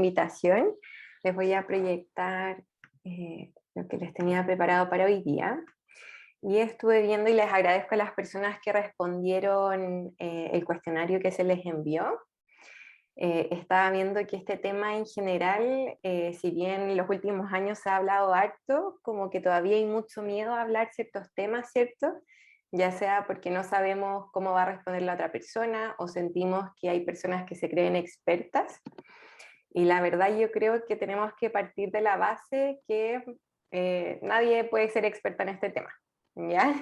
invitación. Les voy a proyectar lo que les tenía preparado para hoy día. Y estuve viendo y les agradezco a las personas que respondieron el cuestionario que se les envió. Estaba viendo que este tema en general, si bien en los últimos años se ha hablado harto, como que todavía hay mucho miedo a hablar ciertos temas, ¿cierto? Ya sea porque no sabemos cómo va a responder la otra persona o sentimos que hay personas que se creen expertas. Y la verdad yo creo que tenemos que partir de la base que nadie puede ser experta en este tema, ¿ya?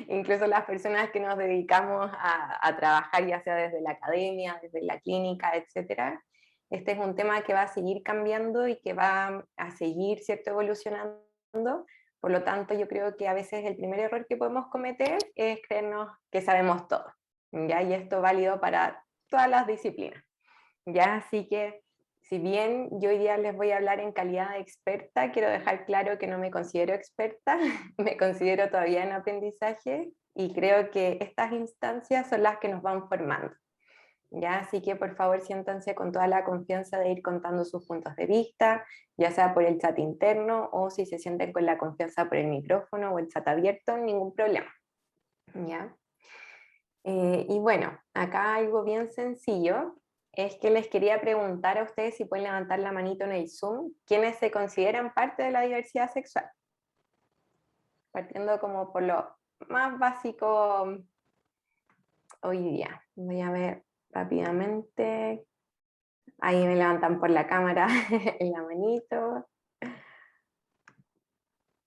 Incluso las personas que nos dedicamos a trabajar, ya sea desde la academia, desde la clínica, etcétera. Este es un tema que va a seguir cambiando y que va a seguir, ¿cierto?, evolucionando. Por lo tanto, yo creo que a veces el primer error que podemos cometer es creernos que sabemos todo, ¿ya? Y esto es válido para todas las disciplinas, ¿ya? Así que, si bien yo hoy día les voy a hablar en calidad de experta, quiero dejar claro que no me considero experta, me considero todavía en aprendizaje y creo que estas instancias son las que nos van formando, ¿ya? Así que por favor siéntanse con toda la confianza de ir contando sus puntos de vista, ya sea por el chat interno o si se sienten con la confianza por el micrófono o el chat abierto, ningún problema, ¿ya? Y bueno, acá algo bien sencillo es que les quería preguntar a ustedes si pueden levantar la manito en el Zoom, ¿quiénes se consideran parte de la diversidad sexual? Partiendo como por lo más básico hoy día. Voy a ver rápidamente. Ahí me levantan por la cámara en la manito.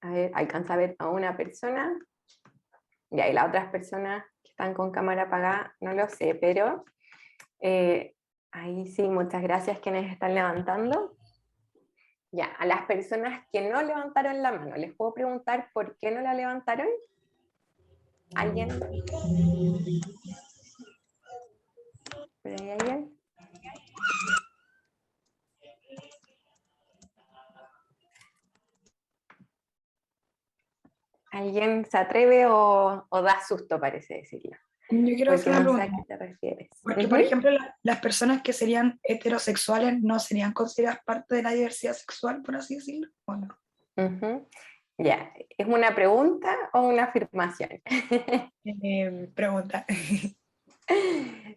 A ver, alcanza a ver a una persona. Y ahí las otras personas que están con cámara apagada, no lo sé, pero ahí sí, muchas gracias quienes están levantando. Ya, a las personas que no levantaron la mano, ¿les puedo preguntar por qué no la levantaron? ¿Alguien? ¿Por ahí alguien? ¿Alguien se atreve o da susto, parece decirlo? Yo quiero hacer Porque una no sé a pregunta, qué te refieres. porque por ejemplo las personas que serían heterosexuales no serían consideradas parte de la diversidad sexual, por así decirlo, ¿o no? Ya, ¿es una pregunta o una afirmación? Pregunta.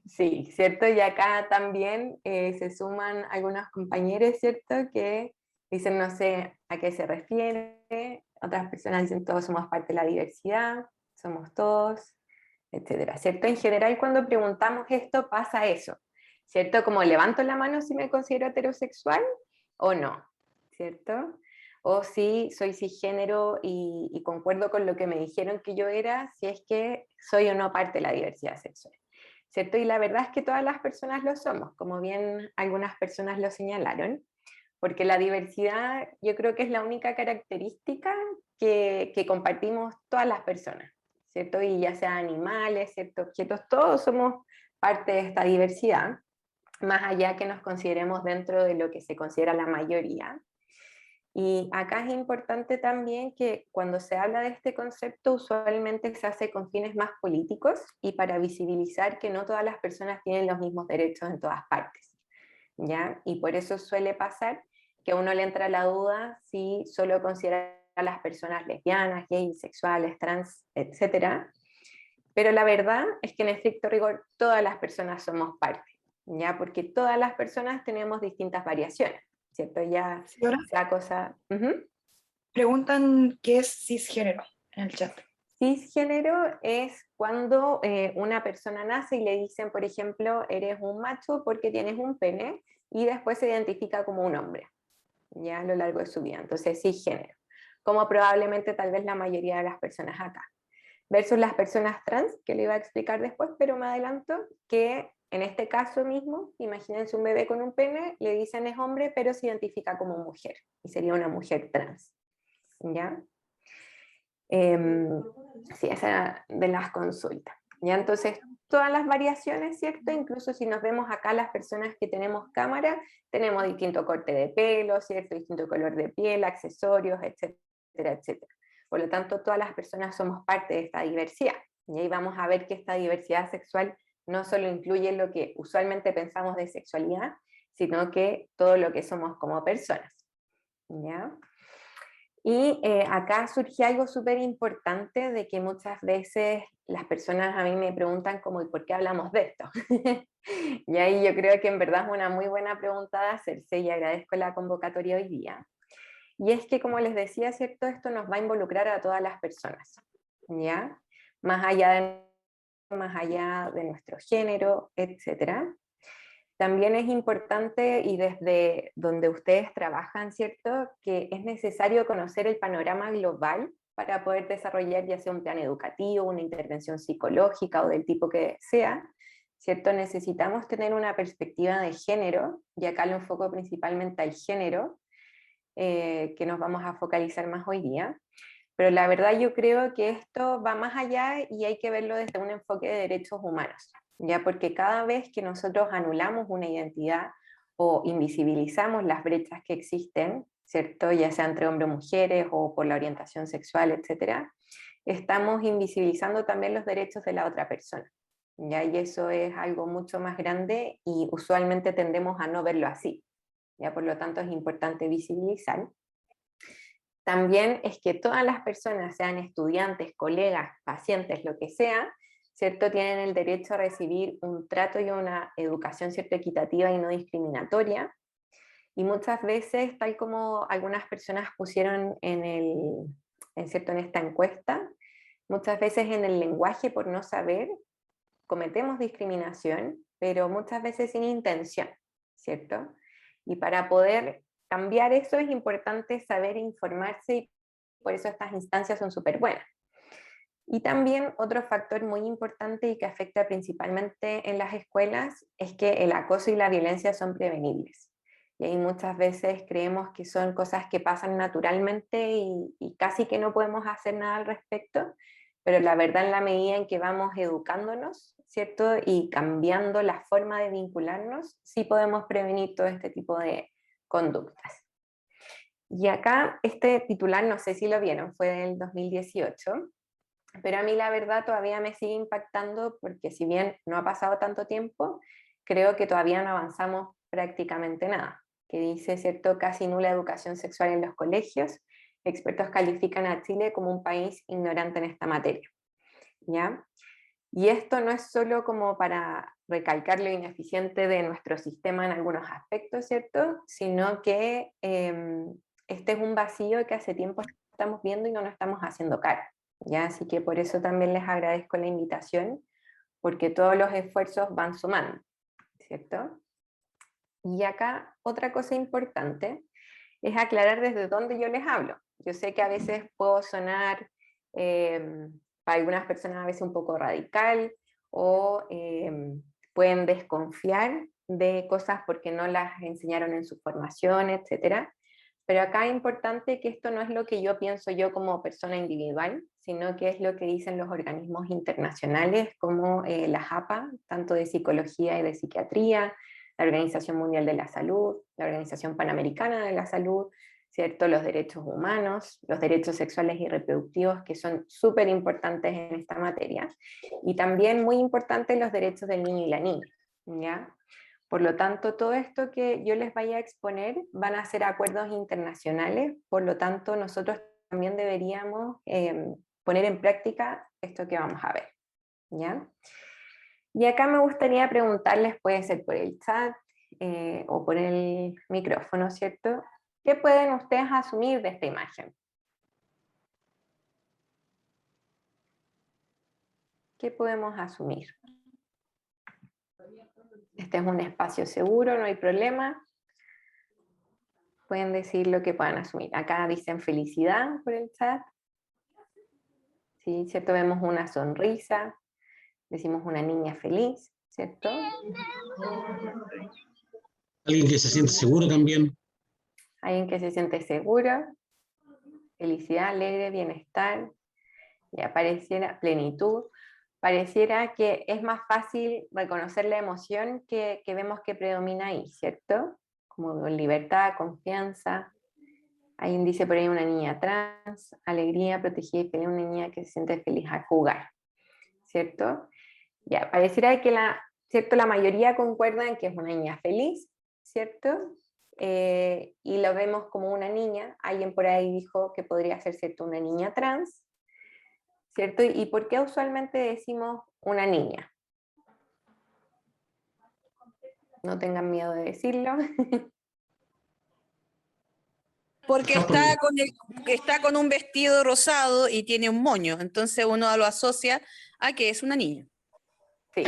Sí, ¿cierto? Y acá también se suman algunos compañeros, ¿cierto? Que dicen, no sé a qué se refiere, otras personas dicen, todos somos parte de la diversidad, somos todos, etcétera, ¿cierto? En general, cuando preguntamos esto, pasa eso, ¿cierto? Como levanto la mano si me considero heterosexual o no, ¿cierto? O si soy cisgénero y concuerdo con lo que me dijeron que yo era, si es que soy o no parte de la diversidad sexual, ¿cierto? Y la verdad es que todas las personas lo somos, como bien algunas personas lo señalaron, porque la diversidad yo creo que es la única característica que compartimos todas las personas, ¿cierto? Y ya sea animales, ¿cierto? Objetos, todos somos parte de esta diversidad, más allá que nos consideremos dentro de lo que se considera la mayoría. Y acá es importante también que cuando se habla de este concepto usualmente se hace con fines más políticos y para visibilizar que no todas las personas tienen los mismos derechos en todas partes, ¿ya? Y por eso suele pasar que a uno le entra la duda si solo considera a las personas lesbianas, gays, sexuales, trans, etcétera. Pero la verdad es que en estricto rigor todas las personas somos parte, ¿ya? Porque todas las personas tenemos distintas variaciones, ¿cierto? Ya Sí, ahora sea cosa... preguntan qué es cisgénero en el chat. Cisgénero es cuando una persona nace y le dicen, por ejemplo, eres un macho porque tienes un pene y después se identifica como un hombre, ya a lo largo de su vida. Entonces, cisgénero, como probablemente tal vez la mayoría de las personas acá. Versus las personas trans, que le iba a explicar después, pero me adelanto, que en este caso mismo, imagínense un bebé con un pene, le dicen es hombre, pero se identifica como mujer, y sería una mujer trans, ¿ya? Sí, esa era de las consultas. ¿Ya? Entonces, todas las variaciones, ¿cierto? Incluso si nos vemos acá las personas que tenemos cámara, tenemos distinto corte de pelo, ¿cierto? Distinto color de piel, accesorios, etcétera, etcétera. Por lo tanto, todas las personas somos parte de esta diversidad. Y ahí vamos a ver que esta diversidad sexual no solo incluye lo que usualmente pensamos de sexualidad, sino que todo lo que somos como personas. ¿Ya? Y acá surge algo súper importante de que muchas veces las personas a mí me preguntan como, ¿y por qué hablamos de esto? Y ahí yo creo que en verdad es una muy buena pregunta de hacerse y agradezco la convocatoria hoy día. Y es que, como les decía, ¿cierto? Esto nos va a involucrar a todas las personas, ¿ya? Más allá de nuestro género, etcétera. También es importante, y desde donde ustedes trabajan, ¿cierto?, que es necesario conocer el panorama global para poder desarrollar ya sea un plan educativo, una intervención psicológica o del tipo que sea, ¿cierto? Necesitamos tener una perspectiva de género, y acá lo enfoco principalmente al género, que nos vamos a focalizar más hoy día. Pero la verdad yo creo que esto va más allá y hay que verlo desde un enfoque de derechos humanos, ya porque cada vez que nosotros anulamos una identidad o invisibilizamos las brechas que existen, ¿cierto? Ya sea entre hombres o mujeres o por la orientación sexual, etcétera, estamos invisibilizando también los derechos de la otra persona, ¿ya? Y eso es algo mucho más grande y usualmente tendemos a no verlo así, ¿ya? Por lo tanto es importante visibilizar. También es que todas las personas, sean estudiantes, colegas, pacientes, lo que sea, ¿cierto? Tienen el derecho a recibir un trato y una educación, ¿cierto?, equitativa y no discriminatoria. Y muchas veces, tal como algunas personas pusieron ¿cierto?, en esta encuesta, muchas veces en el lenguaje por no saber cometemos discriminación, pero muchas veces sin intención, ¿cierto? Y para poder cambiar eso es importante saber informarse y por eso estas instancias son súper buenas. Y también otro factor muy importante y que afecta principalmente en las escuelas es que el acoso y la violencia son prevenibles. Y ahí muchas veces creemos que son cosas que pasan naturalmente y casi que no podemos hacer nada al respecto, pero la verdad en la medida en que vamos educándonos, ¿cierto? Y cambiando la forma de vincularnos, sí podemos prevenir todo este tipo de conductas. Y acá este titular, no sé si lo vieron, fue del 2018, pero a mí la verdad todavía me sigue impactando porque si bien no ha pasado tanto tiempo, creo que todavía no avanzamos prácticamente nada. Que dice, ¿cierto?, casi nula educación sexual en los colegios. Expertos califican a Chile como un país ignorante en esta materia, ¿ya? Y esto no es solo como para recalcar lo ineficiente de nuestro sistema en algunos aspectos, ¿cierto? Sino que este es un vacío que hace tiempo estamos viendo y no nos estamos haciendo cargo, ¿ya? Así que por eso también les agradezco la invitación, porque todos los esfuerzos van sumando, ¿cierto? Y acá otra cosa importante es aclarar desde dónde yo les hablo. Yo sé que a veces puedo sonar, para algunas personas a veces un poco radical, o pueden desconfiar de cosas porque no las enseñaron en su formación, etcétera. Pero acá es importante que esto no es lo que yo pienso yo como persona individual, sino que es lo que dicen los organismos internacionales como la JAPA, tanto de psicología y de psiquiatría, la Organización Mundial de la Salud, la Organización Panamericana de la Salud, ¿cierto? Los derechos humanos, los derechos sexuales y reproductivos, que son súper importantes en esta materia, y también muy importantes los derechos del niño y la niña, ¿ya? Por lo tanto, todo esto que yo les vaya a exponer van a ser acuerdos internacionales, por lo tanto, nosotros también deberíamos poner en práctica esto que vamos a ver, ¿ya? Y acá me gustaría preguntarles, puede ser por el chat o por el micrófono, ¿cierto? ¿Qué pueden ustedes asumir de esta imagen? ¿Qué podemos asumir? Este es un espacio seguro, no hay problema. Pueden decir lo que puedan asumir. Acá dicen felicidad por el chat. Sí, ¿cierto? Vemos una sonrisa. Decimos una niña feliz, ¿cierto? Alguien que se siente seguro también. Alguien que se siente seguro. Felicidad, alegre, bienestar. Ya pareciera plenitud. Pareciera que es más fácil reconocer la emoción que vemos que predomina ahí, ¿cierto? Como libertad, confianza. Hay dice por ahí una niña trans, alegría, protegida y feliz, una niña que se siente feliz al jugar, ¿cierto? Ya, pareciera que ¿cierto?, la mayoría concuerdan que es una niña feliz, ¿cierto? Y lo vemos como una niña. Alguien por ahí dijo que podría ser, ¿cierto?, una niña trans, ¿cierto? ¿Y por qué usualmente decimos una niña? No tengan miedo de decirlo. Porque está con un vestido rosado y tiene un moño, entonces uno lo asocia a que es una niña. Sí,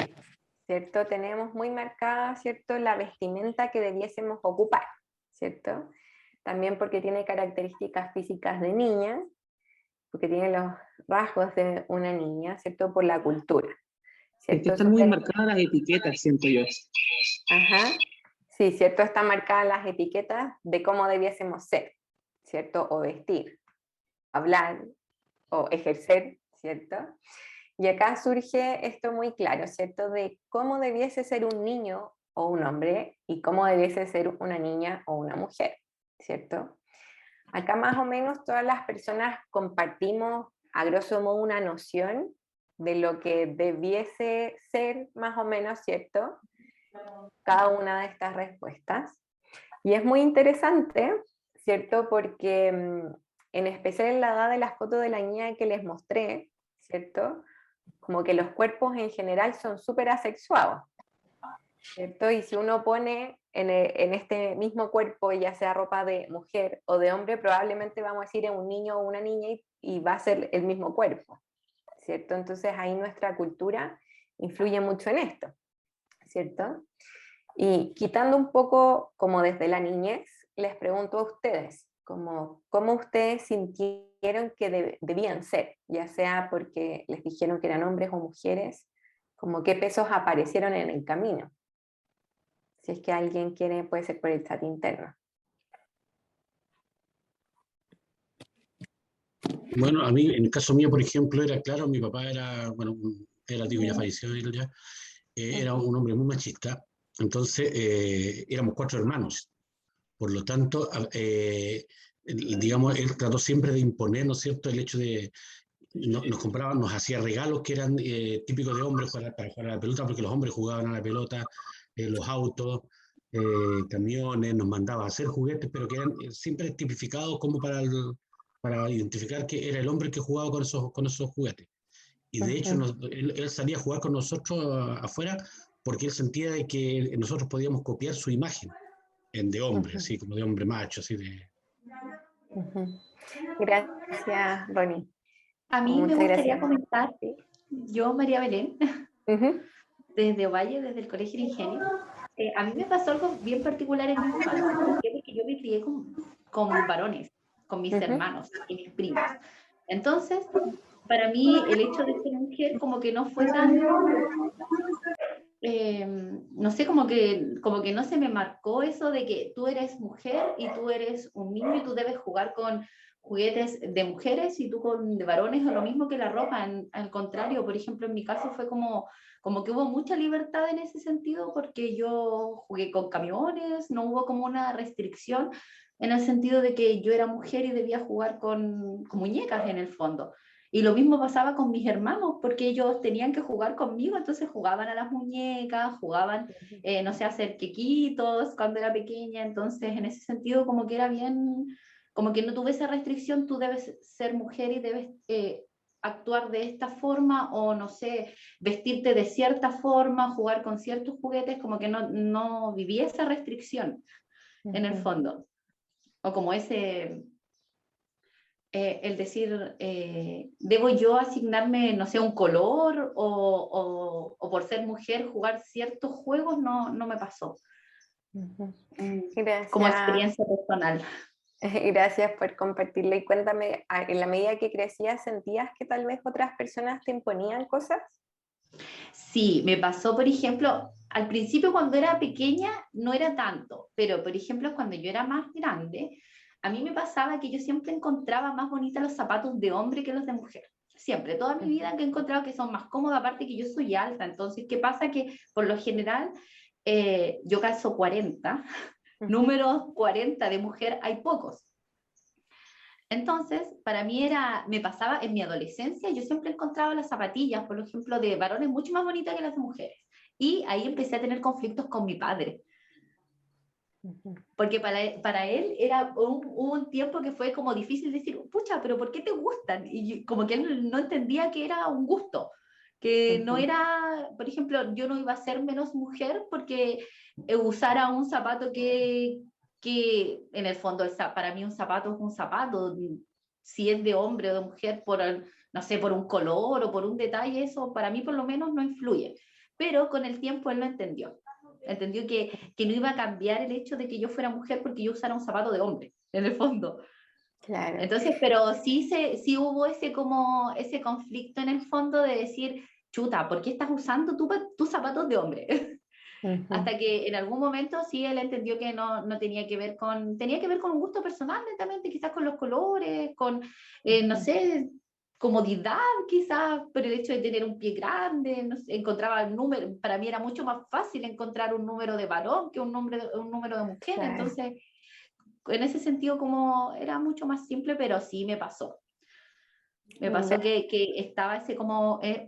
¿cierto? Tenemos muy marcada, ¿cierto?, la vestimenta que debiésemos ocupar, ¿cierto? También porque tiene características físicas de niña, porque tiene los rasgos de una niña, ¿cierto?, por la cultura, Es que ¿cierto? están muy marcadas las etiquetas, siento yo. Ajá. Sí, ¿cierto? Están marcadas las etiquetas de cómo debiésemos ser, ¿cierto? O vestir, hablar o ejercer, ¿cierto? Y acá surge esto muy claro, ¿cierto? De cómo debiese ser un niño o un hombre y cómo debiese ser una niña o una mujer, ¿cierto? Acá más o menos todas las personas compartimos a grosso modo una noción de lo que debiese ser más o menos, ¿cierto?, cada una de estas respuestas. Y es muy interesante, ¿cierto? Porque en especial en la edad de las fotos de la niña que les mostré, ¿cierto? Como que los cuerpos en general son súper asexuados, ¿cierto? Y si uno pone en este mismo cuerpo, ya sea ropa de mujer o de hombre, probablemente vamos a decir en un niño o una niña y va a ser el mismo cuerpo, ¿cierto? Entonces ahí nuestra cultura influye mucho en esto, ¿cierto? Y quitando un poco como desde la niñez, les pregunto a ustedes, como, ¿cómo ustedes sintieron que debían ser? Ya sea porque les dijeron que eran hombres o mujeres, como qué pesos aparecieron en el camino. Si es que alguien quiere, puede ser por el chat interno. Bueno, a mí, en el caso mío, por ejemplo, era claro, mi papá era, bueno, era, digo, ya falleció él ya, era un hombre muy machista, entonces éramos 4 hermanos, por lo tanto, digamos, él trató siempre de imponer, ¿no es cierto?, el hecho de, nos compraba, nos hacía regalos que eran típicos de hombres para jugar a la pelota, porque los hombres jugaban a la pelota, los autos, camiones, nos mandaba a hacer juguetes, pero que eran siempre tipificados como para identificar que era el hombre que jugaba con esos juguetes. Y de hecho, él salía a jugar con nosotros afuera porque él sentía de que nosotros podíamos copiar su imagen de hombre, así como de hombre macho, así de... Gracias, Ronnie. A mí me Muchas gustaría gracias. comentar, ¿Sí? yo, María Belén, Uh-huh. desde Ovalle, desde el Colegio de Ingenio, a mí me pasó algo bien particular en mi infancia, porque yo me crié con varones, con mis hermanos y mis primos. Entonces, para mí, el hecho de ser mujer como que no fue tan... no sé, como que no se me marcó eso de que tú eres mujer y tú eres un niño y tú debes jugar con juguetes de mujeres y tú con de varones, o lo mismo que la ropa. Al contrario, por ejemplo, en mi caso fue como que hubo mucha libertad en ese sentido, porque yo jugué con camiones, no hubo como una restricción en el sentido de que yo era mujer y debía jugar con muñecas en el fondo. Y lo mismo pasaba con mis hermanos, porque ellos tenían que jugar conmigo, entonces jugaban a las muñecas, jugaban, no sé, a hacer quequitos cuando era pequeña, entonces en ese sentido como que era bien, como que no tuve esa restricción, tú debes ser mujer y debes actuar de esta forma, o no sé, vestirte de cierta forma, jugar con ciertos juguetes, como que no viví esa restricción en el fondo, o como ese... el decir, ¿debo yo asignarme, no sé, un color o por ser mujer jugar ciertos juegos? No me pasó. Gracias. Como experiencia personal. Gracias por compartirlo. Y cuéntame, en la medida que crecías, ¿sentías que tal vez otras personas te imponían cosas? Sí, me pasó, por ejemplo, al principio cuando era pequeña no era tanto, pero por ejemplo cuando yo era más grande, a mí me pasaba que yo siempre encontraba más bonitos los zapatos de hombre que los de mujer. Siempre, toda mi vida que he encontrado que son más cómodos, aparte que yo soy alta. Entonces, ¿qué pasa? Que por lo general yo calzo 40, números 40 de mujer hay pocos. Entonces, para mí me pasaba en mi adolescencia, yo siempre encontraba las zapatillas, por ejemplo, de varones mucho más bonitas que las de mujeres. Y ahí empecé a tener conflictos con mi padre. Porque para él era hubo un tiempo que fue como difícil decir, pucha, pero ¿por qué te gustan? Y como que él no entendía que era un gusto, que no era, por ejemplo, yo no iba a ser menos mujer porque usara un zapato que en el fondo para mí un zapato es un zapato, si es de hombre o de mujer, no sé, por un color o por un detalle, eso para mí por lo menos no influye. Pero con el tiempo él lo entendió. Entendió que no iba a cambiar el hecho de que yo fuera mujer porque yo usara un zapato de hombre, en el fondo. Claro. Entonces, pero sí hubo ese conflicto en el fondo de decir, chuta, ¿por qué estás usando tus zapatos de hombre? Hasta que en algún momento sí él entendió que no tenía que ver tenía que ver con un gusto personal, netamente, quizás con los colores, con, no sé, comodidad quizás, por el hecho de tener un pie grande, no sé, encontraba el número, para mí era mucho más fácil encontrar un número de varón que un número de mujer, Claro. entonces en ese sentido como era mucho más simple, pero sí me pasó. Me pasó que estaba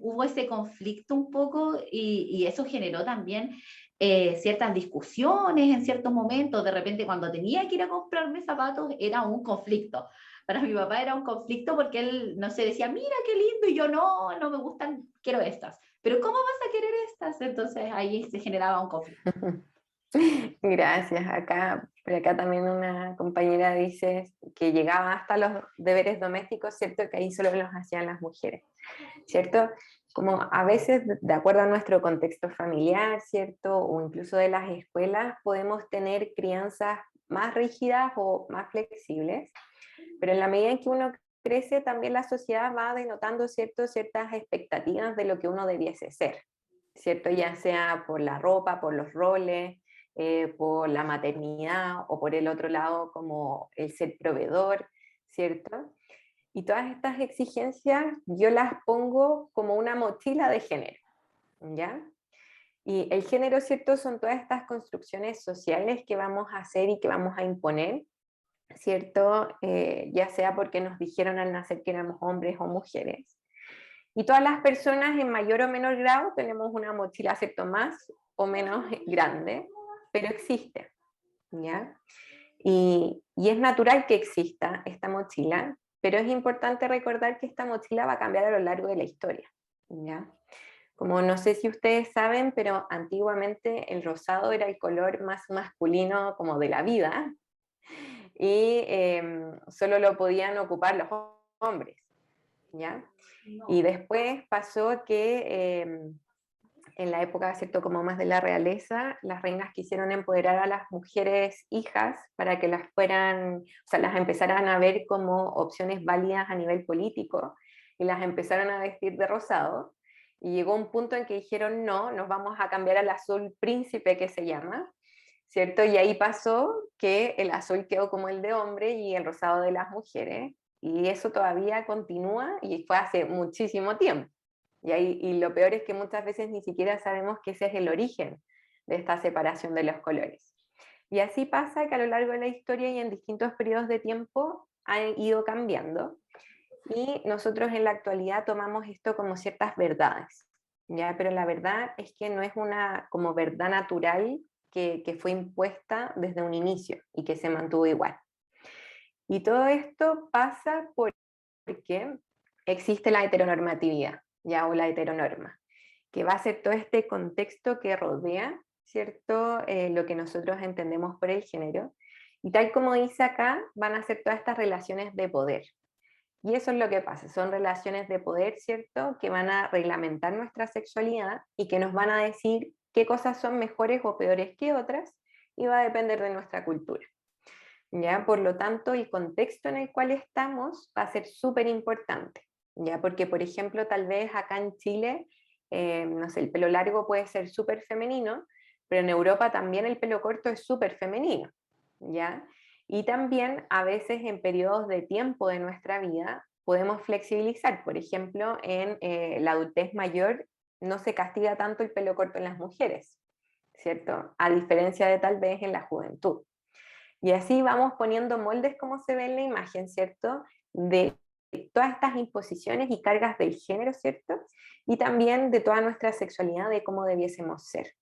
hubo ese conflicto un poco y eso generó también ciertas discusiones en ciertos momentos. De repente cuando tenía que ir a comprarme zapatos era un conflicto. Para mi papá era un conflicto porque él, no sé, decía, mira qué lindo, y yo no me gustan, quiero estas. Pero ¿cómo vas a querer estas? Entonces ahí se generaba un conflicto. Gracias. Por acá también una compañera dice que llegaba hasta los deberes domésticos, ¿cierto? Que ahí solo los hacían las mujeres, ¿cierto? Como a veces, de acuerdo a nuestro contexto familiar, ¿cierto? O incluso de las escuelas, podemos tener crianzas más rígidas o más flexibles, pero en la medida en que uno crece, también la sociedad va denotando, ¿cierto? Ciertas expectativas de lo que uno debiese ser, ¿cierto? Ya sea por la ropa, por los roles, por la maternidad o por el otro lado como el ser proveedor, ¿cierto? Y todas estas exigencias yo las pongo como una mochila de género, ¿ya? Y el género, ¿cierto? Son todas estas construcciones sociales que vamos a hacer y que vamos a imponer, ¿cierto? Ya sea porque nos dijeron al nacer que éramos hombres o mujeres. Y todas las personas en mayor o menor grado tenemos una mochila, ¿cierto? Más o menos grande, pero existe, ¿ya? Y es natural que exista esta mochila, pero es importante recordar que esta mochila va a cambiar a lo largo de la historia, ¿ya? Como no sé si ustedes saben, pero antiguamente el rosado era el color más masculino como de la vida, y solo lo podían ocupar los hombres, ¿ya? Y después pasó que en la época, ¿cierto?, como más de la realeza, las reinas quisieron empoderar a las mujeres hijas para que las las empezaran a ver como opciones válidas a nivel político, y las empezaron a vestir de rosado, y llegó un punto en que dijeron, no, nos vamos a cambiar al azul príncipe, que se llama, ¿cierto? Y ahí pasó que el azul quedó como el de hombre y el rosado de las mujeres, y eso todavía continúa y fue hace muchísimo tiempo. Y lo peor es que muchas veces ni siquiera sabemos que ese es el origen de esta separación de los colores. Y así pasa que a lo largo de la historia y en distintos periodos de tiempo ha ido cambiando. Y nosotros en la actualidad tomamos esto como ciertas verdades, ¿ya? Pero la verdad es que no es una como verdad natural que fue impuesta desde un inicio y que se mantuvo igual. Y todo esto pasa porque existe la heteronormatividad, ¿ya? O la heteronorma, que va a ser todo este contexto que rodea, ¿cierto? Lo que nosotros entendemos por el género. Y tal como dice acá, van a ser todas estas relaciones de poder. Y eso es lo que pasa, son relaciones de poder, ¿cierto? Que van a reglamentar nuestra sexualidad y que nos van a decir qué cosas son mejores o peores que otras, y va a depender de nuestra cultura. ¿Ya? Por lo tanto, el contexto en el cual estamos va a ser súper importante, ¿ya? Porque, por ejemplo, tal vez acá en Chile, no sé, el pelo largo puede ser súper femenino, pero en Europa también el pelo corto es súper femenino, ¿ya? Y también a veces en periodos de tiempo de nuestra vida podemos flexibilizar. Por ejemplo, en la adultez mayor no se castiga tanto el pelo corto en las mujeres, ¿cierto? A diferencia de tal vez en la juventud. Y así vamos poniendo moldes, como se ve en la imagen, ¿cierto? De todas estas imposiciones y cargas del género, ¿cierto? Y también de toda nuestra sexualidad, de cómo debiésemos ser,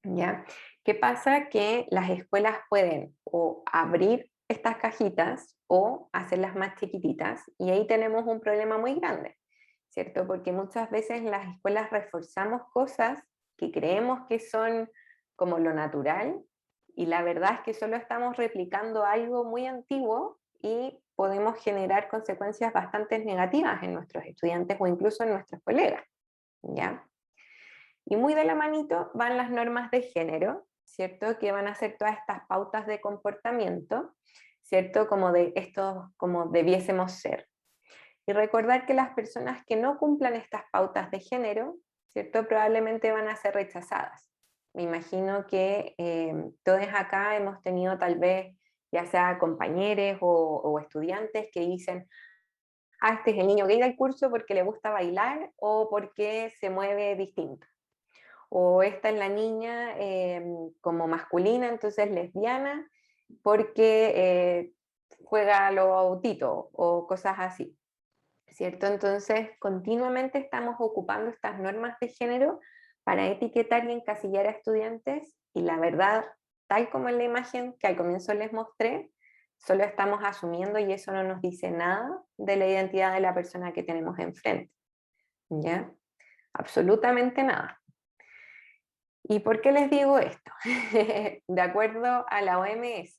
¿ya? ¿Qué pasa? Que las escuelas pueden o abrir estas cajitas o hacerlas más chiquititas, y ahí tenemos un problema muy grande, ¿cierto? Porque muchas veces en las escuelas reforzamos cosas que creemos que son como lo natural, y la verdad es que solo estamos replicando algo muy antiguo y podemos generar consecuencias bastante negativas en nuestros estudiantes o incluso en nuestros colegas, ¿ya? Y muy de la manito van las normas de género, ¿cierto? Que van a ser todas estas pautas de comportamiento, ¿cierto? Como de esto, como debiésemos ser. Y recordar que las personas que no cumplan estas pautas de género, ¿cierto? Probablemente van a ser rechazadas. Me imagino que todos acá hemos tenido tal vez, ya sea compañeros o estudiantes que dicen, ah, este es el niño gay del curso porque le gusta bailar o porque se mueve distinto. O esta es la niña como masculina, entonces lesbiana, porque juega a lo autito o cosas así, ¿cierto? Entonces, continuamente estamos ocupando estas normas de género para etiquetar y encasillar a estudiantes, y la verdad, tal como en la imagen que al comienzo les mostré, solo estamos asumiendo y eso no nos dice nada de la identidad de la persona que tenemos enfrente, ¿ya? Absolutamente nada. ¿Y por qué les digo esto? De acuerdo a la OMS,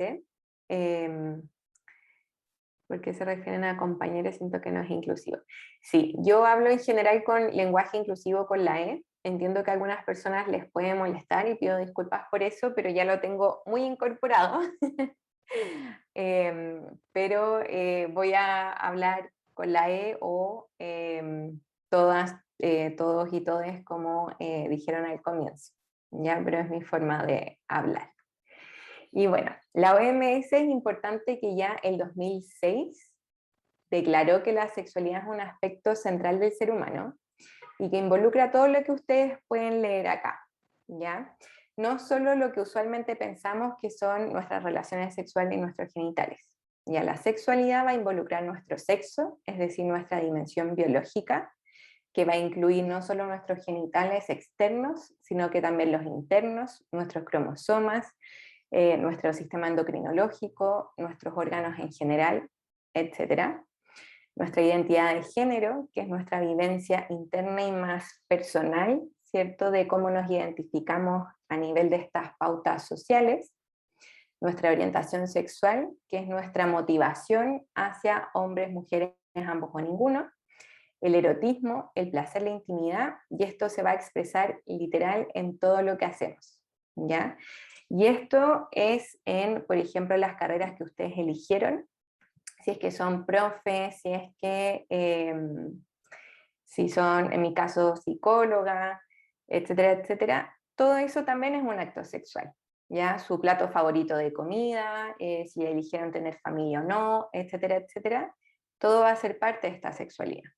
¿por qué se refieren a compañeros? Siento que no es inclusivo. Sí, yo hablo en general con lenguaje inclusivo con la E. Entiendo que a algunas personas les puede molestar y pido disculpas por eso, pero ya lo tengo muy incorporado. Pero voy a hablar con la E o todas, todos y todes como dijeron al comienzo, ¿ya? Pero es mi forma de hablar. Y bueno, la OMS es importante que ya el 2006 declaró que la sexualidad es un aspecto central del ser humano y que involucra todo lo que ustedes pueden leer acá, ¿ya? No solo lo que usualmente pensamos que son nuestras relaciones sexuales y nuestros genitales. Ya la sexualidad va a involucrar nuestro sexo, es decir, nuestra dimensión biológica, que va a incluir no solo nuestros genitales externos, sino que también los internos, nuestros cromosomas, nuestro sistema endocrinológico, nuestros órganos en general, etc. Nuestra identidad de género, que es nuestra vivencia interna y más personal, ¿cierto? De cómo nos identificamos a nivel de estas pautas sociales. Nuestra orientación sexual, que es nuestra motivación hacia hombres, mujeres, ambos o ninguno. El erotismo, el placer, la intimidad, y esto se va a expresar literal en todo lo que hacemos, ¿ya? Y esto es en, por ejemplo, las carreras que ustedes eligieron, si es que son profes, si es que, si son, en mi caso, psicóloga, etcétera, etcétera, todo eso también es un acto sexual, ¿ya? Su plato favorito de comida, si eligieron tener familia o no, etcétera, etcétera, todo va a ser parte de esta sexualidad.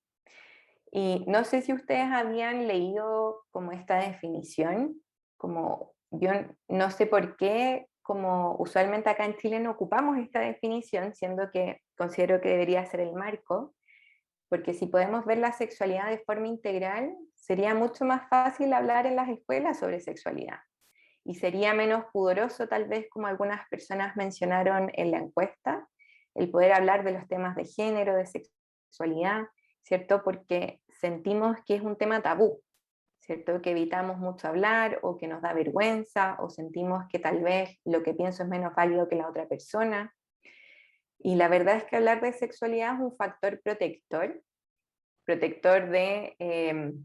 Y no sé si ustedes habían leído como esta definición, como yo no sé por qué, como usualmente acá en Chile no ocupamos esta definición, siendo que considero que debería ser el marco, porque si podemos ver la sexualidad de forma integral, sería mucho más fácil hablar en las escuelas sobre sexualidad. Y sería menos pudoroso, tal vez, como algunas personas mencionaron en la encuesta, el poder hablar de los temas de género, de sexualidad, ¿cierto? Porque sentimos que es un tema tabú, ¿cierto? Que evitamos mucho hablar o que nos da vergüenza o sentimos que tal vez lo que pienso es menos válido que la otra persona. Y la verdad es que hablar de sexualidad es un factor protector, protector de,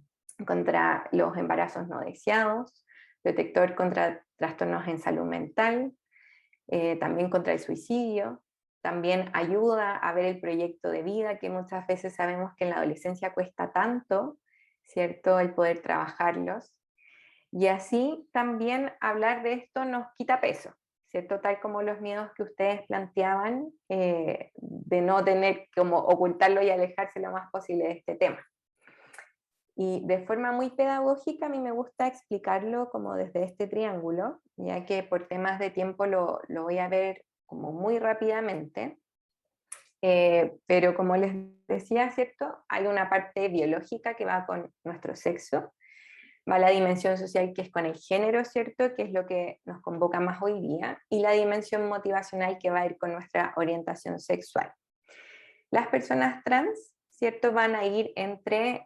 contra los embarazos no deseados, protector contra trastornos en salud mental, también contra el suicidio, también ayuda a ver el proyecto de vida, que muchas veces sabemos que en la adolescencia cuesta tanto, ¿cierto? El poder trabajarlos. Y así también hablar de esto nos quita peso, ¿cierto? Tal como los miedos que ustedes planteaban, de no tener como ocultarlo y alejarse lo más posible de este tema. Y de forma muy pedagógica a mí me gusta explicarlo como desde este triángulo, ya que por temas de tiempo lo voy a ver como muy rápidamente. Pero como les decía, ¿cierto? Hay una parte biológica que va con nuestro sexo, va la dimensión social, que es con el género, ¿cierto? Que es lo que nos convoca más hoy día, y la dimensión motivacional, que va a ir con nuestra orientación sexual. Las personas trans, ¿cierto? Van a ir entre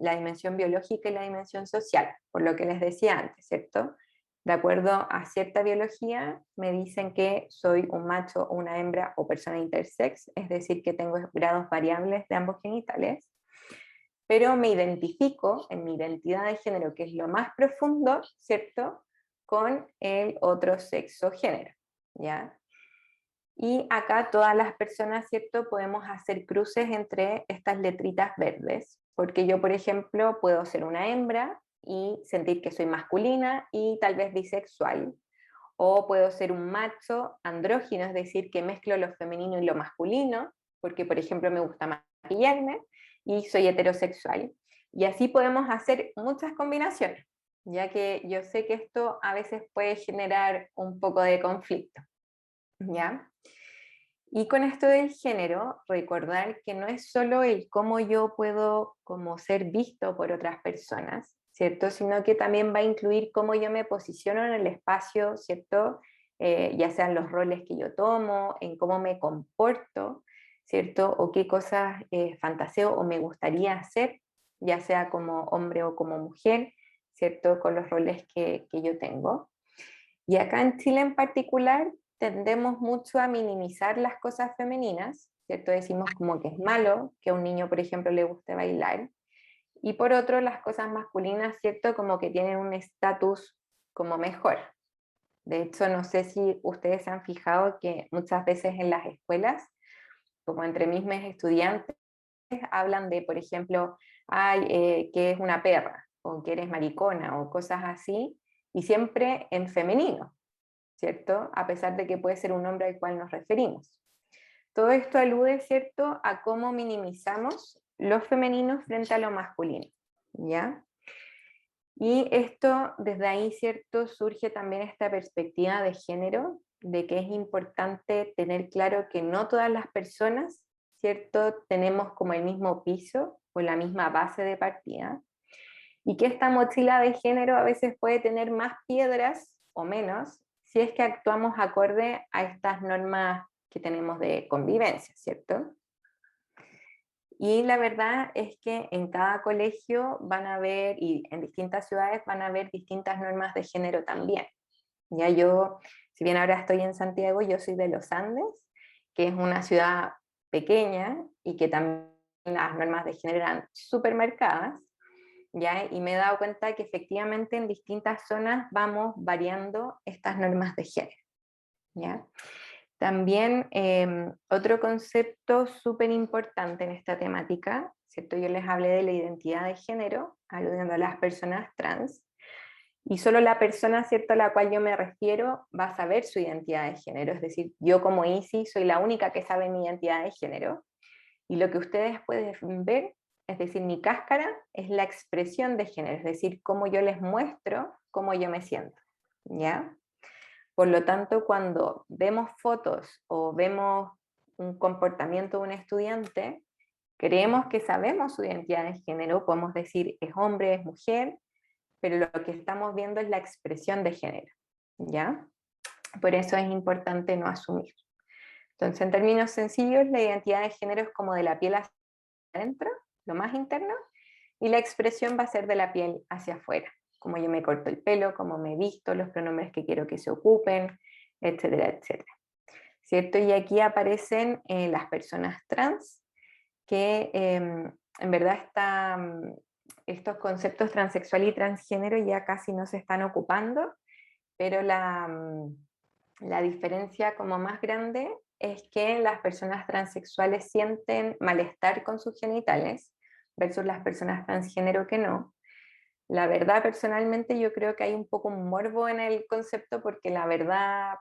la dimensión biológica y la dimensión social, por lo que les decía antes, ¿cierto? De acuerdo a cierta biología, me dicen que soy un macho o una hembra o persona intersex, es decir, que tengo grados variables de ambos genitales, pero me identifico en mi identidad de género, que es lo más profundo, ¿cierto?, con el otro sexo género, ¿ya? Y acá todas las personas, ¿cierto?, podemos hacer cruces entre estas letritas verdes, porque yo, por ejemplo, puedo ser una hembra y sentir que soy masculina y tal vez bisexual, o puedo ser un macho andrógino, es decir, que mezclo lo femenino y lo masculino, porque, por ejemplo, me gusta maquillarme, y soy heterosexual. Y así podemos hacer muchas combinaciones, ya que yo sé que esto a veces puede generar un poco de conflicto, ¿ya? Y con esto del género, recordar que no es solo el cómo yo puedo como ser visto por otras personas, ¿cierto? Sino que también va a incluir cómo yo me posiciono en el espacio, ¿cierto? Ya sean los roles que yo tomo, en cómo me comporto, ¿cierto? O qué cosas fantaseo o me gustaría hacer, ya sea como hombre o como mujer, ¿cierto? Con los roles que yo tengo. Y acá en Chile en particular tendemos mucho a minimizar las cosas femeninas, ¿cierto? Decimos como que es malo que a un niño, por ejemplo, le guste bailar. Y por otro, las cosas masculinas, ¿cierto? Como que tienen un estatus como mejor. De hecho, no sé si ustedes se han fijado que muchas veces en las escuelas, como entre mismos estudiantes, hablan de, por ejemplo, ay, que es una perra, o que eres maricona, o cosas así, y siempre en femenino, ¿cierto? A pesar de que puede ser un hombre al cual nos referimos. Todo esto alude, ¿cierto?, a cómo minimizamos lo femenino frente a lo masculino, ¿ya? Y esto, desde ahí, ¿cierto?, surge también esta perspectiva de género, de que es importante tener claro que no todas las personas, ¿cierto?, tenemos como el mismo piso o la misma base de partida, y que esta mochila de género a veces puede tener más piedras o menos, si es que actuamos acorde a estas normas que tenemos de convivencia, ¿cierto? Y la verdad es que en cada colegio van a haber, y en distintas ciudades van a haber distintas normas de género también. Ya yo, si bien ahora estoy en Santiago, yo soy de Los Andes, que es una ciudad pequeña y que también las normas de género eran súper marcadas, ¿ya? Y me he dado cuenta que efectivamente en distintas zonas vamos variando estas normas de género, ¿ya? También otro concepto súper importante en esta temática, ¿cierto? Yo les hablé de la identidad de género, aludiendo a las personas trans, y solo la persona, ¿cierto?, a la cual yo me refiero va a saber su identidad de género, es decir, yo como Isi soy la única que sabe mi identidad de género, y lo que ustedes pueden ver, es decir, mi cáscara, es la expresión de género, es decir, cómo yo les muestro cómo yo me siento, ¿ya? Por lo tanto, cuando vemos fotos o vemos un comportamiento de un estudiante, creemos que sabemos su identidad de género, podemos decir es hombre, es mujer, pero lo que estamos viendo es la expresión de género, ¿ya? Por eso es importante no asumir. Entonces, en términos sencillos, la identidad de género es como de la piel hacia adentro, lo más interno, y la expresión va a ser de la piel hacia afuera, como yo me corto el pelo, cómo me visto, los pronombres que quiero que se ocupen, etcétera, etcétera. ¿Cierto? Y aquí aparecen las personas trans, que en verdad estos conceptos transexual y transgénero ya casi no se están ocupando, pero la diferencia como más grande es que las personas transexuales sienten malestar con sus genitales versus las personas transgénero que no. La verdad, personalmente, yo creo que hay un poco un morbo en el concepto, porque la verdad,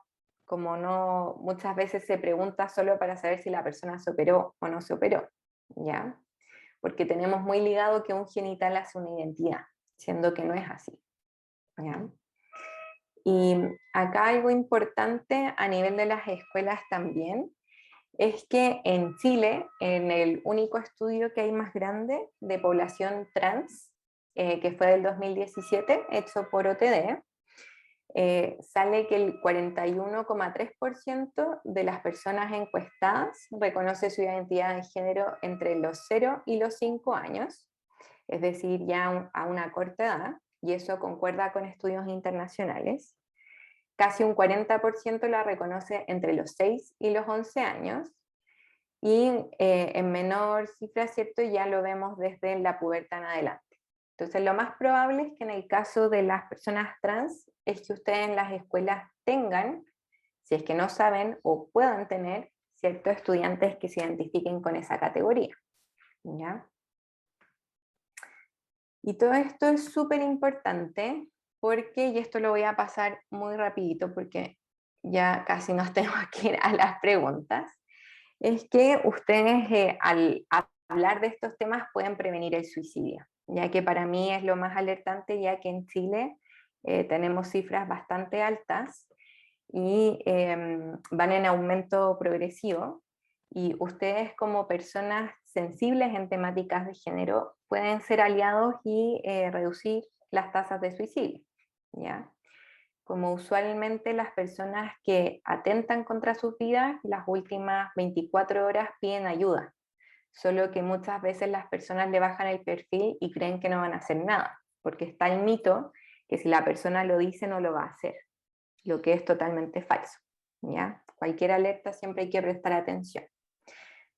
como no, muchas veces se pregunta solo para saber si la persona se operó o no se operó, ¿ya? Porque tenemos muy ligado que un genital hace una identidad, siendo que no es así, ¿ya? Y acá algo importante a nivel de las escuelas también, es que en Chile, en el único estudio que hay más grande de población trans, que fue del 2017, hecho por OTD, sale que el 41,3% de las personas encuestadas reconoce su identidad de género entre los 0 y los 5 años, es decir, ya a una corta edad, y eso concuerda con estudios internacionales. Casi un 40% la reconoce entre los 6 y los 11 años, y en menor cifra, ¿cierto? Ya lo vemos desde la pubertad en adelante. Entonces, lo más probable es que en el caso de las personas trans, es que ustedes en las escuelas tengan, si es que no saben o puedan tener, ciertos estudiantes que se identifiquen con esa categoría, ¿ya? Y todo esto es súper importante porque, y esto lo voy a pasar muy rapidito porque ya casi nos tenemos que ir a las preguntas, es que ustedes al hablar de estos temas pueden prevenir el suicidio, ya que para mí es lo más alertante, ya que en Chile tenemos cifras bastante altas y van en aumento progresivo, y ustedes como personas sensibles en temáticas de género pueden ser aliados y reducir las tasas de suicidio, ¿ya? Como usualmente las personas que atentan contra sus vidas, las últimas 24 horas piden ayuda, solo que muchas veces las personas le bajan el perfil y creen que no van a hacer nada, porque está el mito que si la persona lo dice no lo va a hacer, lo que es totalmente falso, ¿ya? Cualquier alerta siempre hay que prestar atención.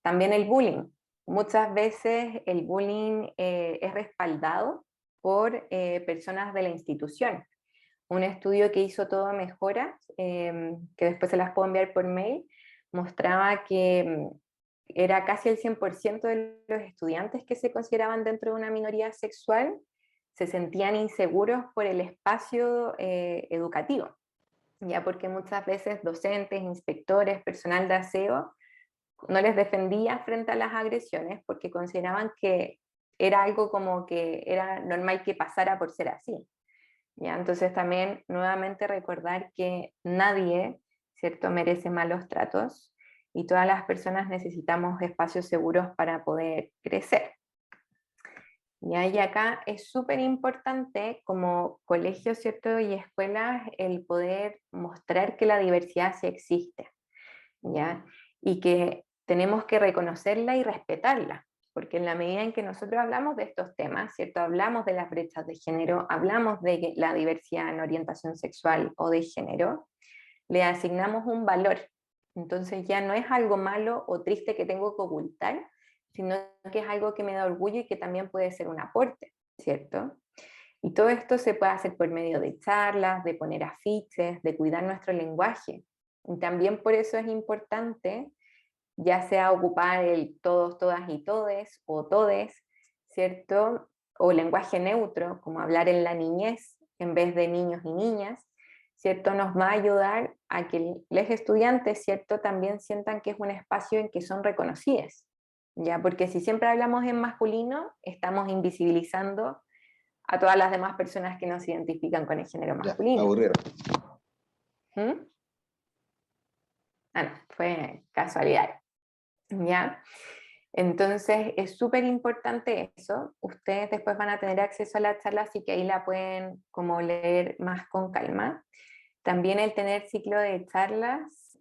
También el bullying. Muchas veces el bullying es respaldado por personas de la institución. Un estudio que hizo Todo Mejoras, que después se las puedo enviar por mail, mostraba que era casi el 100% de los estudiantes que se consideraban dentro de una minoría sexual se sentían inseguros por el espacio educativo, ya porque muchas veces docentes, inspectores, personal de aseo no les defendía frente a las agresiones porque consideraban que era algo como que era normal que pasara por ser así. ¿Ya? Entonces también nuevamente recordar que nadie, ¿cierto?, merece malos tratos y todas las personas necesitamos espacios seguros para poder crecer. ¿Ya? Y acá es súper importante como colegios, ¿cierto?, y escuelas el poder mostrar que la diversidad sí existe, ¿ya? Y que tenemos que reconocerla y respetarla, porque en la medida en que nosotros hablamos de estos temas, ¿cierto? Hablamos de las brechas de género, hablamos de la diversidad en orientación sexual o de género, le asignamos un valor. Entonces ya no es algo malo o triste que tengo que ocultar, sino que es algo que me da orgullo y que también puede ser un aporte, ¿cierto? Y todo esto se puede hacer por medio de charlas, de poner afiches, de cuidar nuestro lenguaje. Y también por eso es importante, ya sea ocupar el todos, todas y todes o todes, ¿cierto? O lenguaje neutro, como hablar en la niñez en vez de niños y niñas, ¿cierto? Nos va a ayudar a que los estudiantes, ¿cierto?, también sientan que es un espacio en que son reconocidos, ¿ya? Porque si siempre hablamos en masculino, estamos invisibilizando a todas las demás personas que no se identifican con el género masculino. Ya, aburrieron. ¿Mm? Ah, no, fue casualidad. ¿Ya? Entonces es súper importante eso. Ustedes después van a tener acceso a la charla, así que ahí la pueden como leer más con calma. También el tener ciclo de charlas,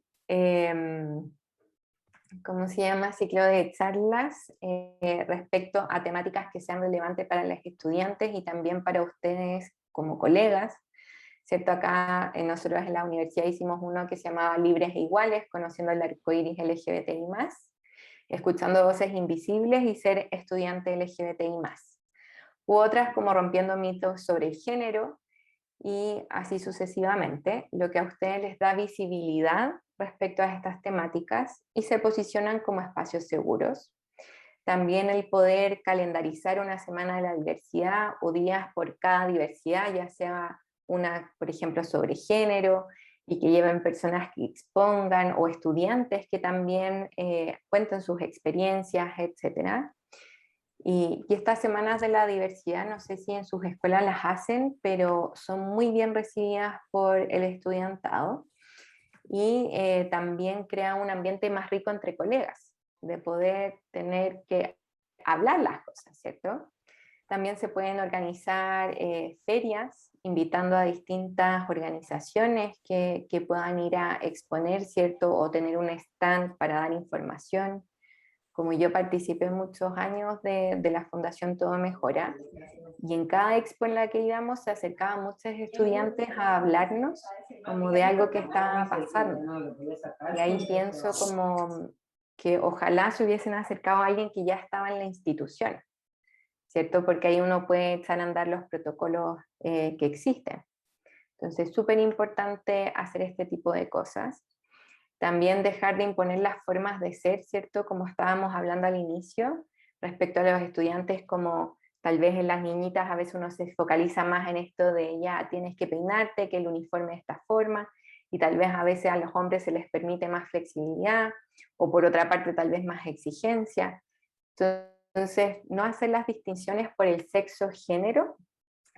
¿cómo se llama? Ciclo de charlas respecto a temáticas que sean relevantes para los estudiantes y también para ustedes como colegas, ¿cierto? Acá nosotros en la universidad hicimos uno que se llamaba Libres e Iguales, conociendo el arcoíris LGBTI+, escuchando voces invisibles y ser estudiante LGBTI+. U otras como Rompiendo mitos sobre el género, y así sucesivamente, lo que a ustedes les da visibilidad respecto a estas temáticas y se posicionan como espacios seguros. También el poder calendarizar una semana de la diversidad o días por cada diversidad, ya sea una, por ejemplo, sobre género, y que lleven personas que expongan, o estudiantes que también cuenten sus experiencias, etc. Y estas semanas de la diversidad, no sé si en sus escuelas las hacen, pero son muy bien recibidas por el estudiantado y también crean un ambiente más rico entre colegas, de poder tener que hablar las cosas, ¿cierto? También se pueden organizar ferias, invitando a distintas organizaciones que puedan ir a exponer, ¿cierto? O tener un stand para dar información. Como yo participé muchos años de la Fundación Todo Mejora, y en cada expo en la que íbamos se acercaban muchos estudiantes a hablarnos como de algo que estaba pasando. Y ahí pienso como que ojalá se hubiesen acercado a alguien que ya estaba en la institución, ¿cierto? Porque ahí uno puede echar a andar los protocolos que existen. Entonces es súper importante hacer este tipo de cosas. También dejar de imponer las formas de ser, ¿cierto? Como estábamos hablando al inicio, respecto a los estudiantes, como tal vez en las niñitas a veces uno se focaliza más en esto de ya tienes que peinarte, que el uniforme de esta forma, y tal vez a veces a los hombres se les permite más flexibilidad, o por otra parte tal vez más exigencia. Entonces, no hacer las distinciones por el sexo género,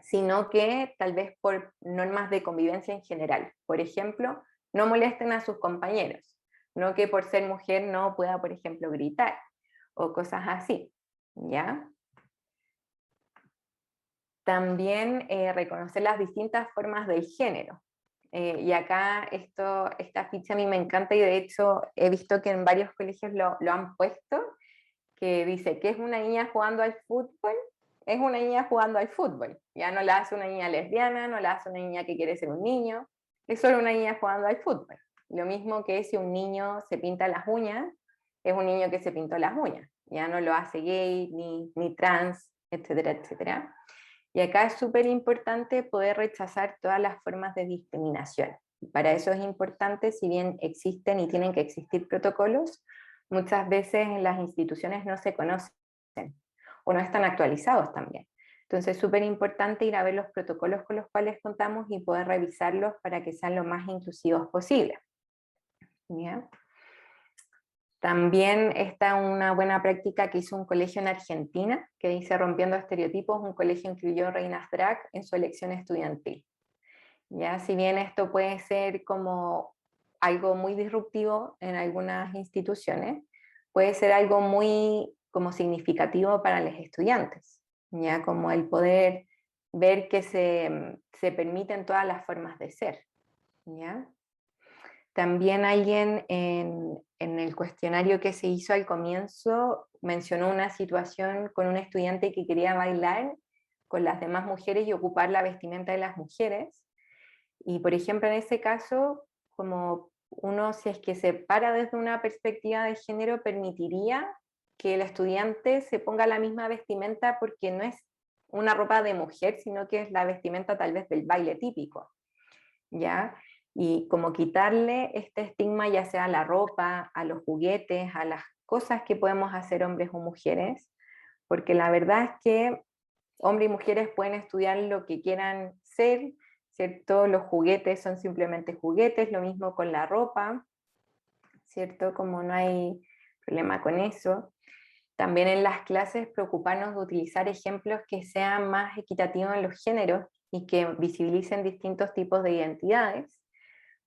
sino que tal vez por normas de convivencia en general. Por ejemplo, no molesten a sus compañeros, no que por ser mujer no pueda, por ejemplo, gritar, o cosas así, ¿ya? También reconocer las distintas formas del género. Y acá esta ficha a mí me encanta, y de hecho he visto que en varios colegios lo han puesto, que dice que es una niña jugando al fútbol, es una niña jugando al fútbol. Ya no la hace una niña lesbiana, no la hace una niña que quiere ser un niño, es solo una niña jugando al fútbol. Lo mismo que si un niño se pinta las uñas, es un niño que se pintó las uñas. Ya no lo hace gay, ni trans, etcétera, etcétera. Y acá es súper importante poder rechazar todas las formas de discriminación. Para eso es importante, si bien existen y tienen que existir protocolos, muchas veces en las instituciones no se conocen o no están actualizados también. Entonces es súper importante ir a ver los protocolos con los cuales contamos y poder revisarlos para que sean lo más inclusivos posible. ¿Ya? También está una buena práctica que hizo un colegio en Argentina, que dice Rompiendo Estereotipos, un colegio incluyó reinas drag en su elección estudiantil. ¿Ya? Si bien esto puede ser como algo muy disruptivo en algunas instituciones, puede ser algo muy como significativo para los estudiantes, ¿ya? Como el poder ver que se permiten todas las formas de ser, ¿ya? También alguien en el cuestionario que se hizo al comienzo mencionó una situación con un estudiante que quería bailar con las demás mujeres y ocupar la vestimenta de las mujeres. Y por ejemplo, en ese caso, como uno, si es que se para desde una perspectiva de género, permitiría que el estudiante se ponga la misma vestimenta, porque no es una ropa de mujer, sino que es la vestimenta tal vez del baile típico, ¿ya? Y como quitarle este estigma, ya sea a la ropa, a los juguetes, a las cosas que podemos hacer hombres o mujeres, porque la verdad es que hombres y mujeres pueden estudiar lo que quieran ser, ¿cierto? Los juguetes son simplemente juguetes, lo mismo con la ropa, ¿cierto? Como no hay problema con eso. También en las clases preocuparnos de utilizar ejemplos que sean más equitativos en los géneros y que visibilicen distintos tipos de identidades.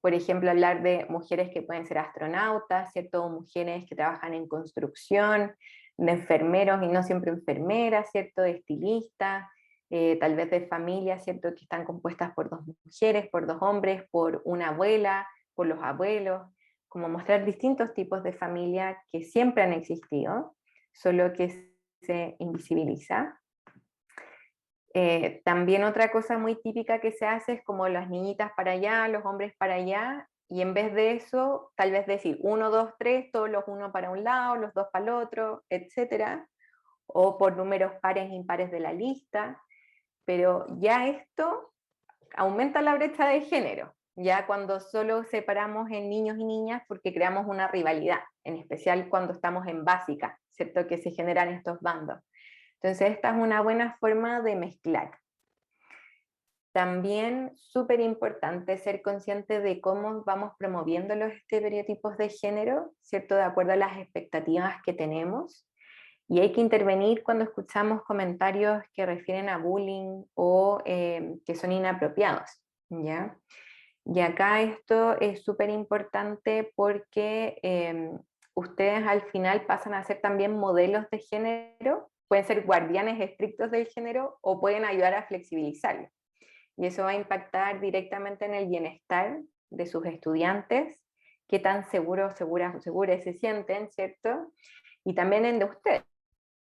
Por ejemplo, hablar de mujeres que pueden ser astronautas, ¿cierto? O mujeres que trabajan en construcción, de enfermeros y no siempre enfermeras, ¿cierto? De estilistas, tal vez de familias, ¿cierto? Que están compuestas por 2 mujeres, por 2 hombres, por una abuela, por los abuelos, como mostrar distintos tipos de familia que siempre han existido, solo que se invisibiliza. También otra cosa muy típica que se hace es como las niñitas para allá, los hombres para allá, y en vez de eso, tal vez decir 1, 2, 3, todos los 1 para un lado, los 2 para el otro, etc. O por números pares e impares de la lista, pero ya esto aumenta la brecha de género, ya cuando solo separamos en niños y niñas porque creamos una rivalidad, en especial cuando estamos en básica, ¿cierto? Que se generan estos bandos. Entonces esta es una buena forma de mezclar. También súper importante ser consciente de cómo vamos promoviendo los estereotipos de género, ¿cierto? De acuerdo a las expectativas que tenemos. Y hay que intervenir cuando escuchamos comentarios que refieren a bullying o que son inapropiados, ¿ya? Y acá esto es súper importante porque ustedes al final pasan a ser también modelos de género, pueden ser guardianes estrictos del género o pueden ayudar a flexibilizarlo. Y eso va a impactar directamente en el bienestar de sus estudiantes, qué tan seguros se sienten, ¿cierto? Y también en de ustedes,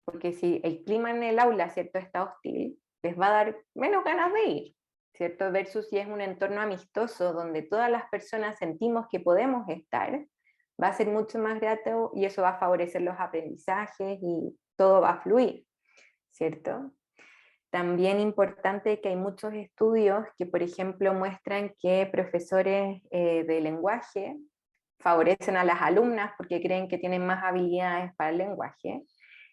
porque si el clima en el aula, ¿cierto?, está hostil, les va a dar menos ganas de ir, ¿cierto? Versus si es un entorno amistoso donde todas las personas sentimos que podemos estar, va a ser mucho más grato y eso va a favorecer los aprendizajes y todo va a fluir, ¿cierto? También importante que hay muchos estudios que, por ejemplo, muestran que profesores de lenguaje favorecen a las alumnas porque creen que tienen más habilidades para el lenguaje,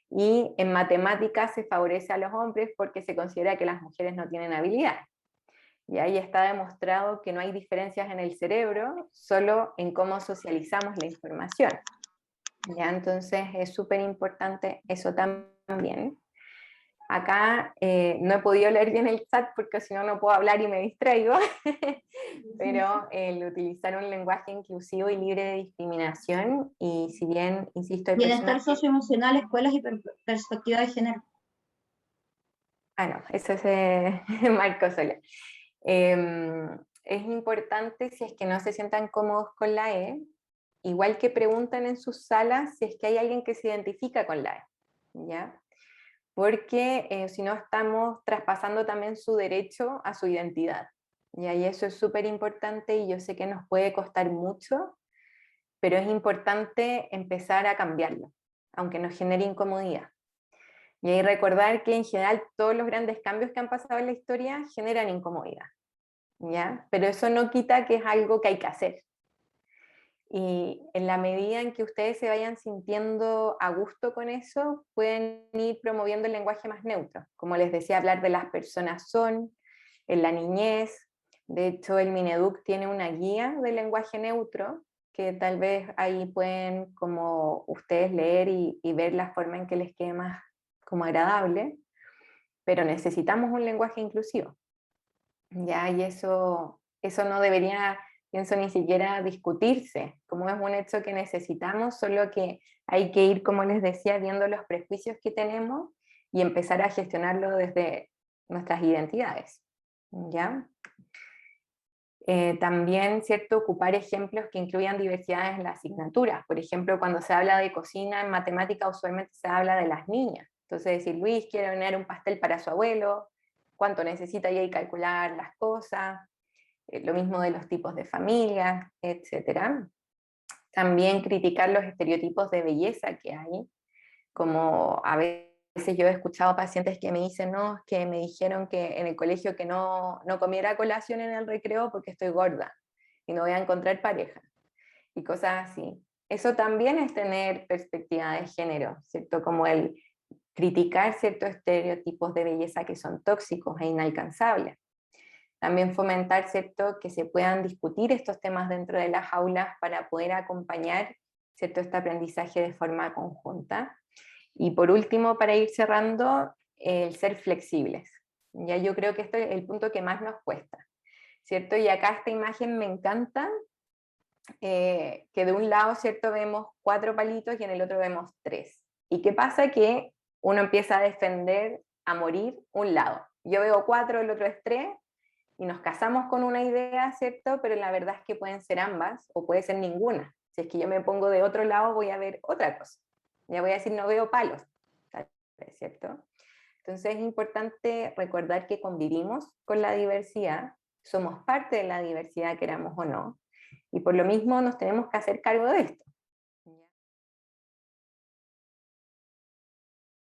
y en matemáticas se favorece a los hombres porque se considera que las mujeres no tienen habilidades. Y ahí está demostrado que no hay diferencias en el cerebro, solo en cómo socializamos la información. ¿Ya? Entonces es súper importante eso también. Acá no he podido leer bien el chat porque si no, no puedo hablar y me distraigo, pero el utilizar un lenguaje inclusivo y libre de discriminación, y si bien, insisto, hay Bienestar personas... socioemocional, escuelas y perspectiva de género. Ah, no, eso es Marco Sola. Es importante, si es que no se sientan cómodos con la E, igual que pregunten en sus salas si es que hay alguien que se identifica con la E, ¿ya? Porque si no estamos traspasando también su derecho a su identidad, ¿ya? Y eso es súper importante y yo sé que nos puede costar mucho, pero es importante empezar a cambiarlo, aunque nos genere incomodidad. Y ahí recordar que en general todos los grandes cambios que han pasado en la historia generan incomodidad, ¿ya? Pero eso no quita que es algo que hay que hacer. Y en la medida en que ustedes se vayan sintiendo a gusto con eso, pueden ir promoviendo el lenguaje más neutro. Como les decía, hablar de las personas son, en la niñez. De hecho, el Mineduc tiene una guía de lenguaje neutro, que tal vez ahí pueden como ustedes leer y ver la forma en que les quede más como agradable, pero necesitamos un lenguaje inclusivo, ¿ya? Y eso no debería, pienso, ni siquiera discutirse, como es un hecho que necesitamos, solo que hay que ir, como les decía, viendo los prejuicios que tenemos y empezar a gestionarlo desde nuestras identidades, ¿ya? También, ¿cierto?, ocupar ejemplos que incluyan diversidades en la asignatura. Por ejemplo, cuando se habla de cocina en matemática, usualmente se habla de las niñas. Entonces, decir, Luis quiere hornear un pastel para su abuelo, cuánto necesita y hay que calcular las cosas, lo mismo de los tipos de familia, etc. También criticar los estereotipos de belleza que hay, como a veces yo he escuchado pacientes que me dicen, no, es que me dijeron que en el colegio que no comiera colación en el recreo porque estoy gorda y no voy a encontrar pareja, y cosas así. Eso también es tener perspectiva de género, ¿cierto? Como el criticar ciertos estereotipos de belleza que son tóxicos e inalcanzables. También fomentar, ¿cierto?, que se puedan discutir estos temas dentro de las aulas para poder acompañar, ¿cierto?, este aprendizaje de forma conjunta. Y por último, para ir cerrando, el ser flexibles. Ya yo creo que este es el punto que más nos cuesta, ¿cierto? Y acá esta imagen me encanta, que de un lado, ¿cierto?, vemos 4 palitos y en el otro vemos 3. ¿Y qué pasa? Que uno empieza a defender a morir un lado. Yo veo 4, el otro es 3, y nos casamos con una idea, ¿cierto? Pero la verdad es que pueden ser ambas o puede ser ninguna. Si es que yo me pongo de otro lado, voy a ver otra cosa. Ya voy a decir, no veo palos, ¿cierto? Entonces es importante recordar que convivimos con la diversidad, somos parte de la diversidad, queramos o no, y por lo mismo nos tenemos que hacer cargo de esto.